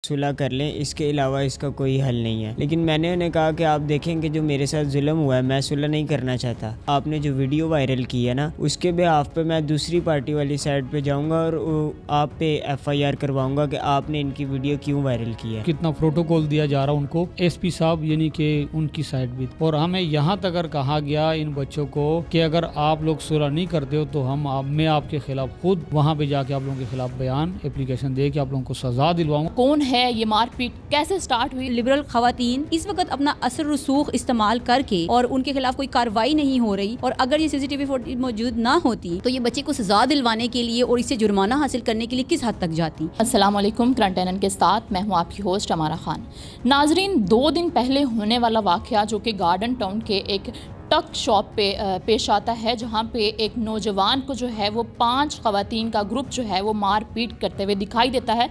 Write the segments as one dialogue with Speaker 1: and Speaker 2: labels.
Speaker 1: सुलह कर लें, इसके अलावा इसका कोई हल नहीं है। लेकिन मैंने उन्हें कहा कि आप देखें कि जो मेरे साथ जुल्म हुआ है, मैं सुलह नहीं करना चाहता। आपने जो वीडियो वायरल की है ना, उसके बिहाफ पे मैं दूसरी पार्टी वाली साइड पे जाऊंगा और आप पे FIR करवाऊंगा कि आपने इनकी वीडियो क्यों वायरल की है।
Speaker 2: कितना प्रोटोकॉल दिया जा रहा उनको, SP साहब यानी कि उनकी साइड भी। और हमें यहाँ तक अगर कहा गया इन बच्चों को कि अगर आप लोग सुलह नहीं करते हो तो मैं आपके खिलाफ खुद वहाँ पे जाके आप लोगों के खिलाफ बयान एप्लीकेशन दे के आप लोगों को सजा दिलवाऊंगा।
Speaker 3: कौन है ये मारपीट, कैसे स्टार्ट हुई?
Speaker 4: लिबरल खवातीन इस वक्त अपना असर रसूख इस्तेमाल करके और उनके खिलाफ कोई कार्रवाई नहीं हो रही, और अगर ये CCTV फुटेज मौजूद ना होती तो ये बच्चे को सजा दिलवाने के लिए और इससे जुर्माना हासिल करने के लिए किस हद तक जाती।
Speaker 3: अस्सलाम वालेकुम, करंट एनएन के साथ मैं हूँ आपकी होस्ट अमारा खान। नाजरीन, 2 दिन पहले होने वाला वाक़या जो कि गार्डन टाउन के एक टक शॉप पे पेश आता है, जहाँ पे एक नौजवान को जो है वो 5 ख़वातीन का ग्रुप जो है वो मार पीट करते हुए दिखाई देता है।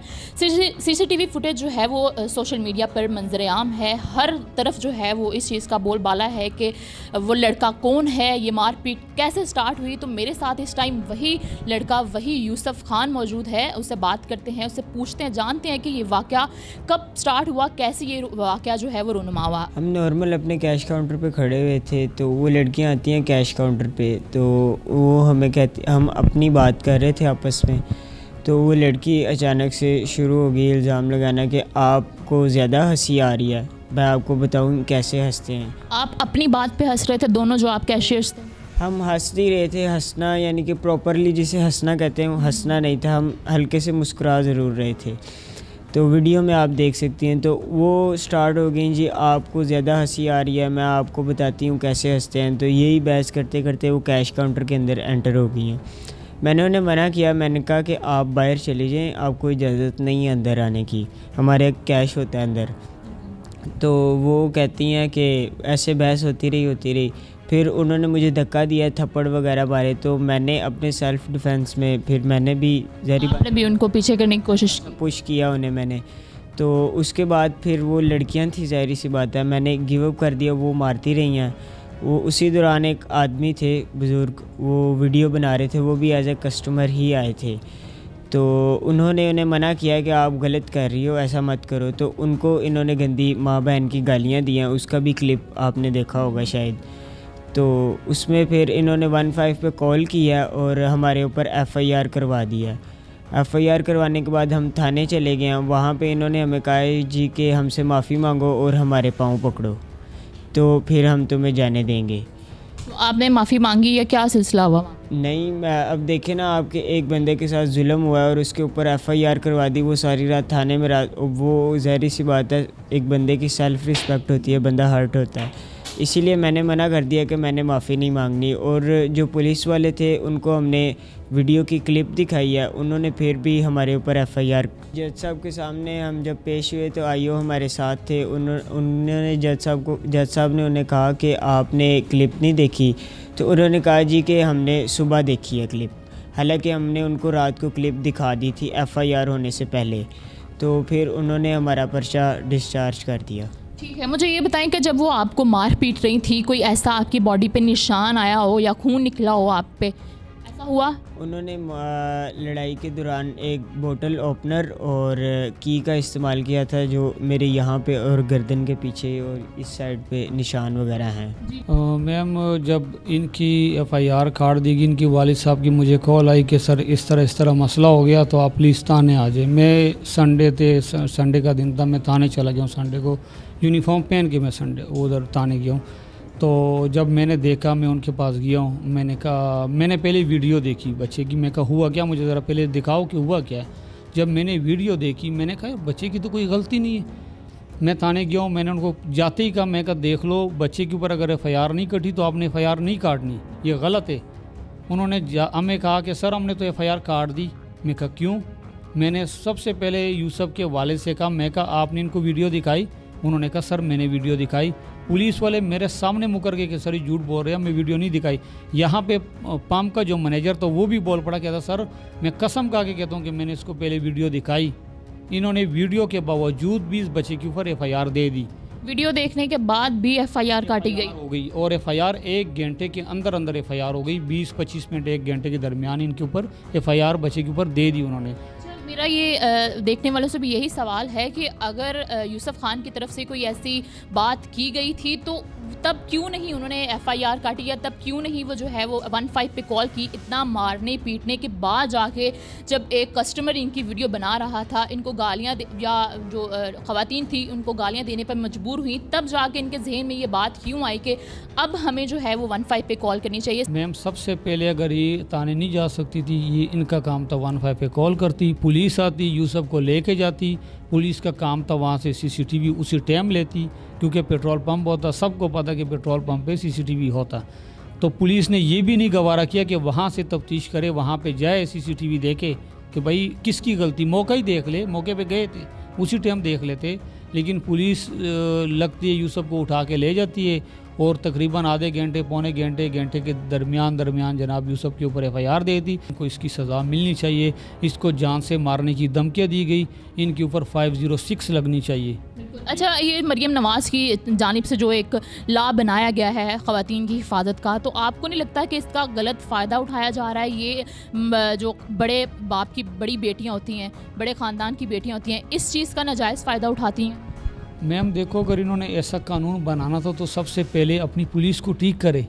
Speaker 3: CCTV फुटेज जो है वो सोशल मीडिया पर मंजर आम है। हर तरफ जो है वो इस चीज़ का बोलबाला है कि वो लड़का कौन है, ये मार पीट कैसे स्टार्ट हुई। तो मेरे साथ इस टाइम वही लड़का, वही यूसुफ खान मौजूद है। उससे बात करते हैं, उससे पूछते हैं, जानते हैं कि ये वाक़या कब स्टार्ट हुआ, कैसे ये वाक़या जो है वो रुनुमा हुआ।
Speaker 1: हम नॉर्मल अपने कैश काउंटर पे खड़े हुए थे तो वो लड़कियां आती हैं कैश काउंटर पे, तो वो हमें कहती, हम अपनी बात कर रहे थे आपस में, तो वो लड़की अचानक से शुरू हो गई इल्ज़ाम लगाना कि आपको ज़्यादा हंसी आ रही है। मैं आपको बताऊं कैसे हंसते हैं।
Speaker 3: आप अपनी बात पे हंस रहे थे, दोनों जो आप कैशियर्स थे?
Speaker 1: हम हंस नहीं रहे थे। हंसना यानी कि प्रॉपरली जिसे हंसना कहते हैं, हंसना नहीं था। हम हल्के से मुस्कुरा ज़रूर रहे थे। तो वीडियो में आप देख सकती हैं। तो वो स्टार्ट हो गई, जी आपको ज़्यादा हंसी आ रही है, मैं आपको बताती हूँ कैसे हंसते हैं। तो यही बहस करते करते वो कैश काउंटर के अंदर एंटर हो गई हैं। मैंने उन्हें मना किया, मैंने कहा कि आप बाहर चले जाएं, आपको इजाज़त नहीं है अंदर आने की, हमारे कैश होता है अंदर। तो वो कहती हैं कि ऐसे बहस होती रही। फिर उन्होंने मुझे धक्का दिया, थप्पड़ वगैरह मारे। तो मैंने अपने सेल्फ़ डिफेंस में फिर मैंने भी
Speaker 3: आपने भी उनको पीछे करने की कोशिश की?
Speaker 1: पुश किया उन्हें मैंने। तो उसके बाद फिर वो लड़कियां थी, ज़ाहिर सी बात है, मैंने गिव अप कर दिया। वो मारती रही हैं। वो उसी दौरान एक आदमी थे बुज़ुर्ग, वो वीडियो बना रहे थे, वो भी एज ए कस्टमर ही आए थे। तो उन्होंने उन्हें मना किया कि आप गलत कर रही हो, ऐसा मत करो। तो उनको इन्होंने गंदी माँ बहन की गालियाँ दी हैं, उसका भी क्लिप आपने देखा होगा शायद। तो उसमें फिर इन्होंने 15 पे कॉल किया और हमारे ऊपर FIR करवा दिया। FIR करवाने के बाद हम थाने चले गए। वहाँ पे इन्होंने हमें कहा जी कि हमसे माफ़ी मांगो और हमारे पाँव पकड़ो, तो फिर हम तुम्हें जाने देंगे।
Speaker 3: तो आपने माफ़ी मांगी या क्या सिलसिला हुआ?
Speaker 1: नहीं, मैं अब देखे ना, आपके एक बंदे के साथ जुल्म हुआ है और उसके ऊपर FIR करवा दी। वो सारी रात थाने में वो ज़ाहिर सी बात है, एक बंदे की सेल्फ़ रिस्पेक्ट होती है, बंदा हर्ट होता है। इसीलिए मैंने मना कर दिया कि मैंने माफ़ी नहीं मांगनी। और जो पुलिस वाले थे उनको हमने वीडियो की क्लिप दिखाई है, उन्होंने फिर भी हमारे ऊपर FIR। जज साहब के सामने हम जब पेश हुए तो IO हमारे साथ थे। उन्होंने जज साहब ने उन्हें कहा कि आपने क्लिप नहीं देखी। तो उन्होंने कहा जी कि हमने सुबह देखी है क्लिप। हालांकि हमने उनको रात को क्लिप दिखा दी थी FIR होने से पहले। तो फिर उन्होंने हमारा पर्चा डिस्चार्ज कर दिया।
Speaker 3: ठीक है, मुझे ये बताएं कि जब वो आपको मार पीट रही थी, कोई ऐसा आपकी बॉडी पे निशान आया हो या खून निकला हो आप पे, ऐसा हुआ?
Speaker 1: उन्होंने लड़ाई के दौरान एक बोतल ओपनर और की का इस्तेमाल किया था, जो मेरे यहाँ पे और गर्दन के पीछे और इस साइड पे निशान वगैरह हैं।
Speaker 2: मैम, जब इनकी FIR काट दी गई, इनकी वालिद साहब की मुझे कॉल आई कि सर इस तरह मसला हो गया, तो आप प्लीज़ थाने आ जाए। मैं संडे का दिन था, मैं थाने चला गया हूँ। संडे को यूनिफॉर्म पहन के मैं संडे उधर थाने गया हूँ। तो जब मैंने देखा, मैं उनके पास गया हूँ। मैंने कहा, मैंने पहले वीडियो देखी बच्चे की। मैं कहा हुआ क्या, मुझे ज़रा पहले दिखाओ कि हुआ क्या है। जब मैंने वीडियो देखी, मैंने कहा बच्चे की तो कोई गलती नहीं है। मैं थाने गया हूँ, मैंने उनको जाते ही कहा, मैं कहा देख लो, बच्चे के ऊपर अगर FIR नहीं कटी तो आपने FIR नहीं काटनी, ये गलत है। उन्होंने हमें कहा कि सर हमने तो FIR काट दी। मैं कहा क्यों? मैंने सबसे पहले यूसुफ के वालिद से कहा, मैं कहा आपने इनको वीडियो दिखाई? उन्होंने कहा सर मैंने वीडियो दिखाई। पुलिस वाले मेरे सामने मुकर गए कि सर ये झूठ बोल रहे हैं, मैं वीडियो नहीं दिखाई। यहाँ पे पंप का जो मैनेजर था वो भी बोल पड़ा, कहता सर मैं कसम खा के कहता हूँ कि मैंने इसको पहले वीडियो दिखाई। इन्होंने वीडियो के बावजूद भी इस बच्चे के ऊपर FIR दे दी।
Speaker 3: वीडियो देखने के बाद भी FIR काटी गई
Speaker 2: हो गई और FIR 1 घंटे के अंदर FIR हो गई। 20-25 मिनट 1 घंटे के दरमियान इनके ऊपर FIR बच्चे के ऊपर दे दी उन्होंने।
Speaker 3: मेरा ये देखने वालों से भी यही सवाल है कि अगर यूसुफ खान की तरफ से कोई ऐसी बात की गई थी तो तब क्यों नहीं उन्होंने एफआईआर काटी, या तब क्यों नहीं वो जो है वो 15 पे कॉल की? इतना मारने पीटने के बाद जाके जब एक कस्टमर इनकी वीडियो बना रहा था, इनको गालियाँ या जो ख़वातीन थी उनको गालियाँ देने पर मजबूर हुई, तब जाके इनके जहन में ये बात क्यों आई कि अब हमें जो है वो 15 पे कॉल करनी चाहिए?
Speaker 2: मैम सबसे पहले अगर ये ताने नहीं जा सकती थी, ये इनका काम था 15 पे कॉल करती, पुलिस आती, यूसुफ को लेके जाती, पुलिस का काम था वहाँ से सीसीटीवी उसी टाइम लेती, क्योंकि पेट्रोल पंप होता, सबको पता कि पेट्रोल पंप पे सीसीटीवी होता। तो पुलिस ने ये भी नहीं गवारा किया कि वहाँ से तफ्तीश करे, वहाँ पे जाए सीसीटीवी देखे कि भाई किसकी गलती, मौका ही देख ले, मौके पे गए थे उसी टाइम देख लेते। लेकिन पुलिस लगती है यूसुफ को उठा के ले जाती है और तकरीबन आधे घंटे पौने घंटे के दरमियान जनाब यूसुफ के ऊपर एफआईआर दे दी। इनको इसकी सज़ा मिलनी चाहिए, इसको जान से मारने की धमकियाँ दी गई, इनके ऊपर 506 लगनी चाहिए।
Speaker 3: अच्छा, ये मरियम नवाज़ की जानिब से जो एक लॉ बनाया गया है ख़वातीन की हिफाजत का, तो आपको नहीं लगता कि इसका गलत फ़ायदा उठाया जा रहा है? ये जो बड़े बाप की बड़ी बेटियाँ होती हैं, बड़े ख़ानदान की बेटियाँ होती हैं, इस चीज़ का नाजायज़ फ़ायदा उठाती हैं?
Speaker 2: मैम देखो, अगर इन्होंने ऐसा कानून बनाना था तो सबसे पहले अपनी पुलिस को ठीक करे,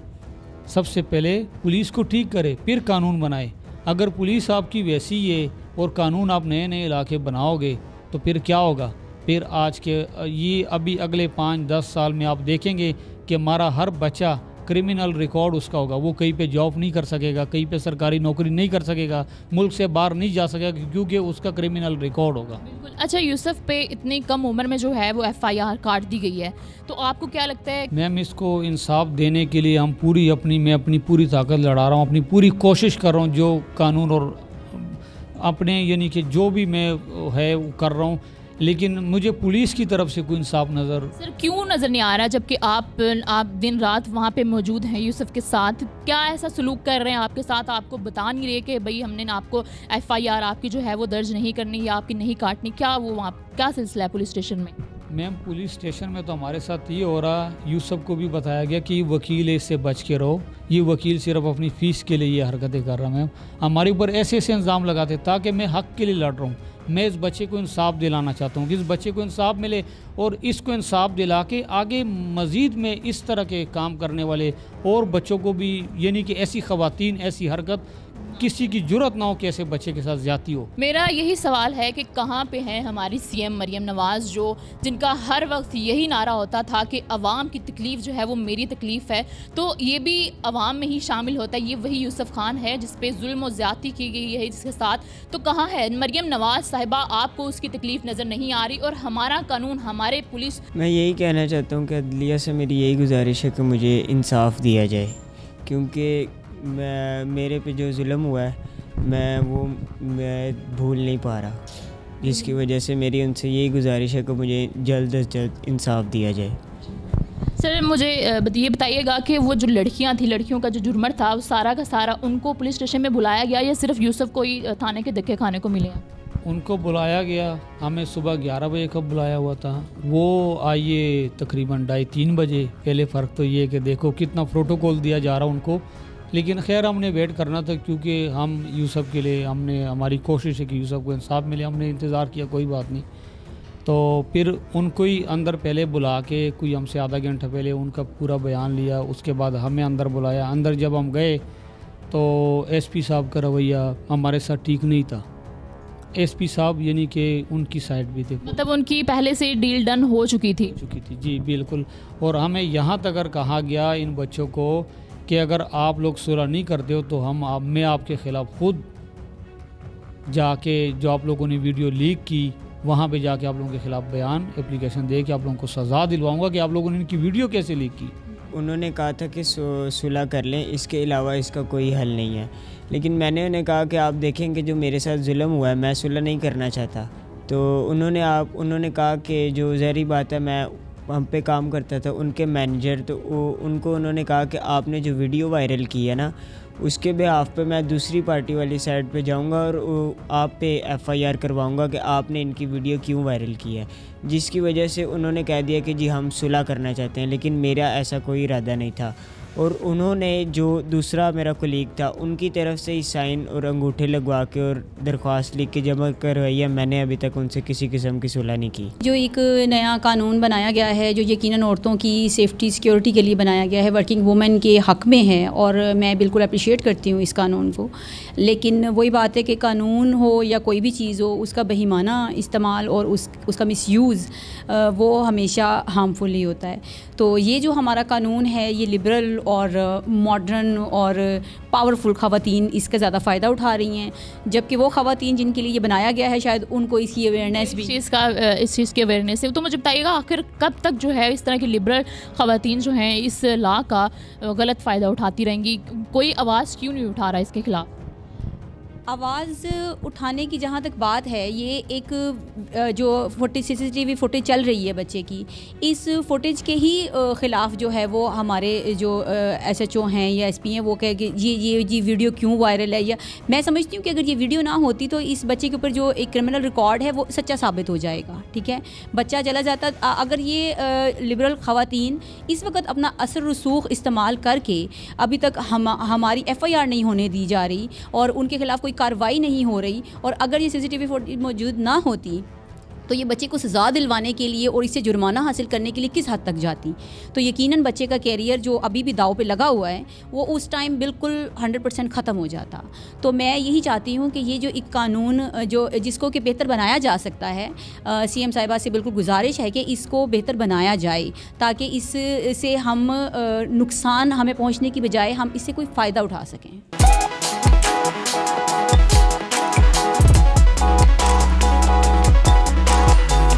Speaker 2: सबसे पहले पुलिस को ठीक करे फिर कानून बनाए। अगर पुलिस आपकी वैसी है और कानून आप नए नए इलाके बनाओगे तो फिर क्या होगा? फिर आज के ये अभी अगले 5-10 साल में आप देखेंगे कि हमारा हर बच्चा क्रिमिनल रिकॉर्ड उसका होगा, वो कहीं पे जॉब नहीं कर सकेगा, कहीं पे सरकारी नौकरी नहीं कर सकेगा, मुल्क से बाहर नहीं जा सकेगा क्योंकि उसका क्रिमिनल रिकॉर्ड होगा।
Speaker 3: बिल्कुल। अच्छा, यूसुफ पे इतनी कम उम्र में जो है वो एफआईआर काट दी गई है, तो आपको क्या लगता है?
Speaker 2: मैम इसको इंसाफ देने के लिए हम मैं अपनी पूरी ताकत लड़ा रहा हूँ, अपनी पूरी कोशिश कर रहा हूँ, जो कानून और अपने यानी कि जो भी मैं है वो कर रहा हूँ, लेकिन मुझे पुलिस की तरफ से कोई इंसाफ
Speaker 3: सर क्यों नज़र नहीं आ रहा? जबकि आप दिन रात वहाँ पे मौजूद हैं यूसुफ के साथ, क्या ऐसा सलूक कर रहे हैं आपके साथ? आपको बता नहीं रहे कि भाई हमने ना आपको एफआईआर आपकी जो है वो दर्ज नहीं करनी या आपकी नहीं काटनी? क्या वो वहाँ क्या सिलसिला है पुलिस स्टेशन में?
Speaker 2: मैम पुलिस स्टेशन में तो हमारे साथ ये हो रहा, यूसुफ को भी बताया गया कि वकील है, इससे बच के रहो, ये वकील सिर्फ अपनी फ़ीस के लिए ये हरकतें कर रहा है। मैम हमारे ऊपर ऐसे ऐसे इल्ज़ाम लगाते ताकि मैं हक़ के लिए लड़ रहा हूँ, मैं इस बच्चे को इंसाफ दिलाना चाहता हूँ कि इस बच्चे को इंसाफ मिले और इसको इंसाफ दिला के आगे मज़ीद में इस तरह के काम करने वाले और बच्चों को भी, यानी कि ऐसी ख़वातीन ऐसी हरकत किसी की जुर्रत ना हो कि ऐसे बच्चे के साथ ज़्यादती हो।
Speaker 3: मेरा यही सवाल है कि कहाँ पे हैं हमारी सीएम मरियम नवाज़, जो जिनका हर वक्त यही नारा होता था कि अवाम की तकलीफ़ जो है वो मेरी तकलीफ़ है, तो ये भी अवाम में ही शामिल होता है। ये वही यूसुफ खान है जिस पे जुल्म और ज़्यादती की गई है जिसके साथ, तो कहाँ है मरियम नवाज़ साहिबा? आपको उसकी तकलीफ़ नज़र नहीं आ रही और हमारा कानून, हमारे पुलिस।
Speaker 1: मैं यही कहना चाहता हूँ कि अदलिया से मेरी यही गुजारिश है कि मुझे इंसाफ दिया जाए, क्योंकि मेरे पे जो जुल्म हुआ है मैं भूल नहीं पा रहा, जिसकी वजह से मेरी उनसे यही गुजारिश है कि मुझे जल्द से जल्द इंसाफ दिया जाए।
Speaker 3: सर मुझे ये बताइएगा कि वो जो लड़कियां थी, लड़कियों का जो जुर्मर था, वो सारा का सारा उनको पुलिस स्टेशन में बुलाया गया या सिर्फ यूसुफ को ही थाने के धक्के खाने को मिले हैं?
Speaker 2: उनको बुलाया गया, हमें सुबह 11 बजे कब बुलाया हुआ था, वो आइए तकरीबन 2:30-3 बजे। पहले फ़र्क तो ये है कि देखो कितना प्रोटोकॉल दिया जा रहा उनको, लेकिन खैर हमने वेट करना था क्योंकि हम यूसुफ के लिए हमारी कोशिश है कि यूसुफ को इंसाफ मिले, हमने इंतज़ार किया, कोई बात नहीं। तो फिर उनको ही अंदर पहले बुला के कोई हमसे आधा घंटा पहले उनका पूरा बयान लिया, उसके बाद हमें अंदर बुलाया। अंदर जब हम गए तो एसपी साहब का रवैया हमारे साथ ठीक नहीं था। एसपी साहब यानी कि उनकी साइड भी थे,
Speaker 3: मतलब उनकी पहले से डील डन हो चुकी थी?
Speaker 2: जी बिल्कुल। और हमें यहाँ तक अगर कहा गया इन बच्चों को कि अगर आप लोग सुलह नहीं करते हो तो मैं आपके ख़िलाफ़ खुद जाके, जो आप लोगों ने वीडियो लीक की, वहाँ पे जाके आप लोगों के ख़िलाफ़ बयान एप्लीकेशन दे के आप लोगों को सज़ा दिलवाऊंगा कि आप लोगों ने इनकी वीडियो कैसे लीक की।
Speaker 1: उन्होंने कहा था कि सुलह कर लें, इसके अलावा इसका कोई हल नहीं है। लेकिन मैंने उन्हें कहा कि आप देखें कि जो मेरे साथ जुल्म हुआ है, मैं सुलह नहीं करना चाहता। तो उन्होंने कहा कि जो ज़हरी बात है, मैं हम पे काम करता था, उनके मैनेजर, तो उनको उन्होंने कहा कि आपने जो वीडियो वायरल की है ना, उसके बेहाफ पे मैं दूसरी पार्टी वाली साइड पे जाऊंगा और आप पे एफआईआर करवाऊंगा कि आपने इनकी वीडियो क्यों वायरल की है। जिसकी वजह से उन्होंने कह दिया कि जी हम सुलह करना चाहते हैं, लेकिन मेरा ऐसा कोई इरादा नहीं था। और उन्होंने जो दूसरा मेरा कोलीग था उनकी तरफ से ही साइन और अंगूठे लगवा के और दरख्वास्त लिख के जमा करवाई है। मैंने अभी तक उनसे किसी किस्म की सुलह नहीं की।
Speaker 4: जो एक नया कानून बनाया गया है जो यकीनन औरतों की सेफ्टी सिक्योरिटी के लिए बनाया गया है, वर्किंग वुमेन के हक़ में है और मैं बिल्कुल अप्रिशिएट करती हूँ इस कानून को। लेकिन वही बात है कि कानून हो या कोई भी चीज़ हो, उसका बेईमाना इस्तेमाल और उसका मिसयूज़ वो हमेशा हार्मफुल ही होता है। तो ये जो हमारा कानून है ये लिबरल और मॉडर्न और पावरफुल ख़वातीन इसका ज़्यादा फ़ायदा उठा रही हैं, जबकि वो ख़वातीन जिनके लिए ये बनाया गया है शायद उनको इसकी अवेयरनेस भी
Speaker 3: इस चीज़ की अवेयरनेस है। तो मुझे बताइएगा आखिर कब तक जो है इस तरह की लिबरल ख़वातीन जो हैं इस लॉ का गलत फ़ायदा उठाती रहेंगी? कोई आवाज़ क्यों नहीं उठा रहा इसके ख़िलाफ़?
Speaker 4: आवाज़ उठाने की जहाँ तक बात है, ये एक जो CCTV फुटेज चल रही है बच्चे की, इस फुटेज के ही ख़िलाफ़ जो है वो हमारे जो SHO हैं या SP हैं वो कहे कि ये वीडियो क्यों वायरल है। या मैं समझती हूँ कि अगर ये वीडियो ना होती तो इस बच्चे के ऊपर जो एक क्रिमिनल रिकॉर्ड है वो सच्चा साबित हो जाएगा। ठीक है, बच्चा चला जाता। अगर ये लिबरल ख़वातीन इस वक्त अपना असर रसूख इस्तेमाल करके अभी तक हमारी FIR नहीं होने दी जा रही और उनके ख़िलाफ़ कोई कार्रवाई नहीं हो रही, और अगर ये CCTV फुटेज मौजूद ना होती तो ये बच्चे को सज़ा दिलवाने के लिए और इससे जुर्माना हासिल करने के लिए किस हद तक जाती। तो यकीनन बच्चे का कैरियर जो अभी भी दाव पे लगा हुआ है वो उस टाइम बिल्कुल 100% ख़त्म हो जाता। तो मैं यही चाहती हूँ कि ये जो एक कानून जो जिसको कि बेहतर बनाया जा सकता है, CM साहिबा से बिल्कुल गुजारिश है कि इसको बेहतर बनाया जाए ताकि इससे हम नुकसान हमें पहुँचने की बजाय हम इससे कोई फ़ायदा उठा सकें।